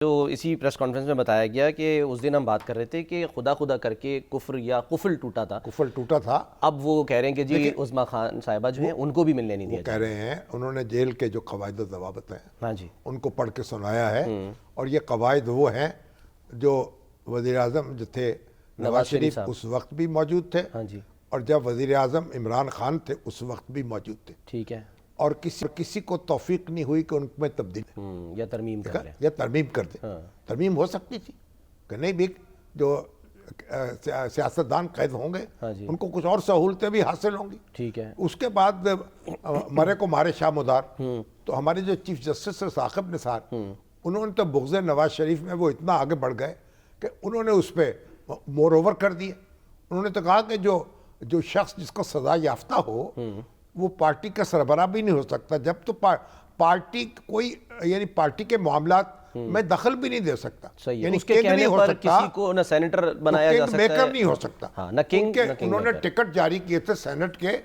جو اسی press conference میں بتایا گیا کہ اس دن ہم بات کر رہے تھے کہ خدا خدا کر کے کفر یا قفل ٹوٹا تھا، کفل ٹوٹا تھا۔ اب وہ کہہ رہے ہیں کہ جی عظمیٰ خان صاحبہ جو ہیں ان کو بھی ملنے نہیں وہ دیا کہہ رہے ہیں انہوں نے جیل کے جو قواعد و ضوابط ہیں ہاں جی ان کو پڑھ کے سنایا ہے، اور یہ قواعد وہ ہیں جو وزیر اعظم جو تھے نواز شریف اس وقت بھی موجود تھے، ہاں جی اور جب وزیر اعظم عمران خان تھے اس وقت بھی موجود تھے، ٹھیک ہے، اور کسی کو توفیق نہیں ہوئی کہ ان میں تبدیلی یا ترمیم کر لیں، یا ترمیم کر دیں۔ ترمیم ہو سکتی تھی کہ نہیں بھی جو سیاستدان قید ہوں گے ہاں جی ان کو کچھ اور سہولتیں بھی حاصل ہوں گی۔ ٹھیک ہے، اس کے بعد مرے کو مارے شاہ مدار، تو ہمارے جو چیف جسٹس ثاقب نثار انہوں نے تو بغض نواز شریف میں وہ اتنا آگے بڑھ گئے کہ انہوں نے اس پہ مور اوور کر دیے۔ انہوں نے تو کہا کہ جو شخص جس کو سزا یافتہ ہو وہ پارٹی کا سربراہ بھی نہیں ہو سکتا جب تو پارٹی کوئی یعنی پارٹی کے معاملات میں دخل بھی نہیں دے سکتا، صحیح ہے، یعنی اس کے کنگ کہنے نہیں ہو پر سکتا، کسی کو نہ سینیٹر بنایا جا کنگ سکتا میکر ہے، نہیں ہو سکتا۔ ہاں نہ کنگ نہ کنگ انہوں نے میکر۔ ٹکٹ جاری کیے تھے سینٹ کے،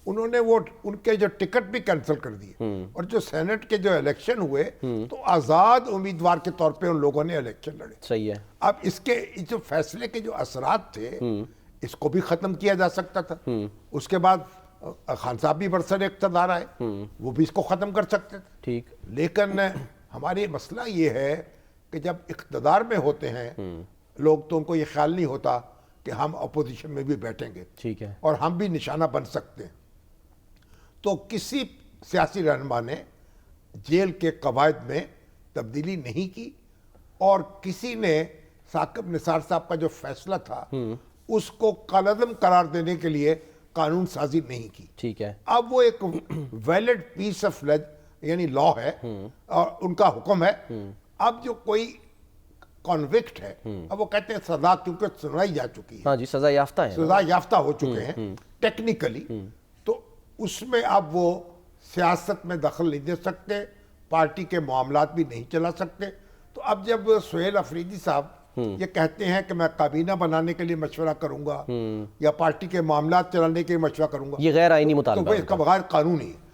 انہوں نے وہ ان کے جو ٹکٹ بھی کینسل کر دیے، اور جو سینٹ کے جو الیکشن ہوئے تو آزاد امیدوار کے طور پہ ان لوگوں نے الیکشن لڑے۔ صحیح ہے، اب اس کے جو فیصلے کے جو اثرات تھے اس کو بھی ختم کیا جا سکتا تھا۔ اس کے بعد خان صاحب بھی برسر اقتدار آئے، وہ بھی اس کو ختم کر سکتے تھے۔ ٹھیک، لیکن ہمارے مسئلہ یہ ہے کہ جب اقتدار میں ہوتے ہیں لوگ تو ان کو یہ خیال نہیں ہوتا کہ ہم اپوزیشن میں بھی بیٹھیں گے ٹھیک ہے، اور ہم بھی نشانہ بن سکتے ہیں۔ تو کسی سیاسی رہنما نے جیل کے قواعد میں تبدیلی نہیں کی، اور کسی نے ثاقب نثار صاحب کا جو فیصلہ تھا اس کو کالعدم قرار دینے کے لیے قانون سازی نہیں کی۔ ٹھیک ہے، اب وہ ایک ویلڈ پیس آف یعنی لا ہے اور ان کا حکم ہے۔ اب جو کوئی کنوکٹ ہے اب وہ کہتے ہیں سزا کیونکہ سنائی جا چکی ہے، ہاں جی سزا یافتہ ہے، سزا یافتہ ہو چکے ہیں ٹیکنیکلی، تو اس میں اب وہ سیاست میں دخل نہیں دے سکتے، پارٹی کے معاملات بھی نہیں چلا سکتے۔ تو اب جب سہیل افریدی صاحب یہ کہتے ہیں کہ میں کابینہ بنانے کے لیے مشورہ کروں گا یا پارٹی کے معاملات چلانے کے لیے مشورہ کروں گا، یہ غیر آئینی تو مطالبہ وہ ہے اس کا بغیر قانونی ہے۔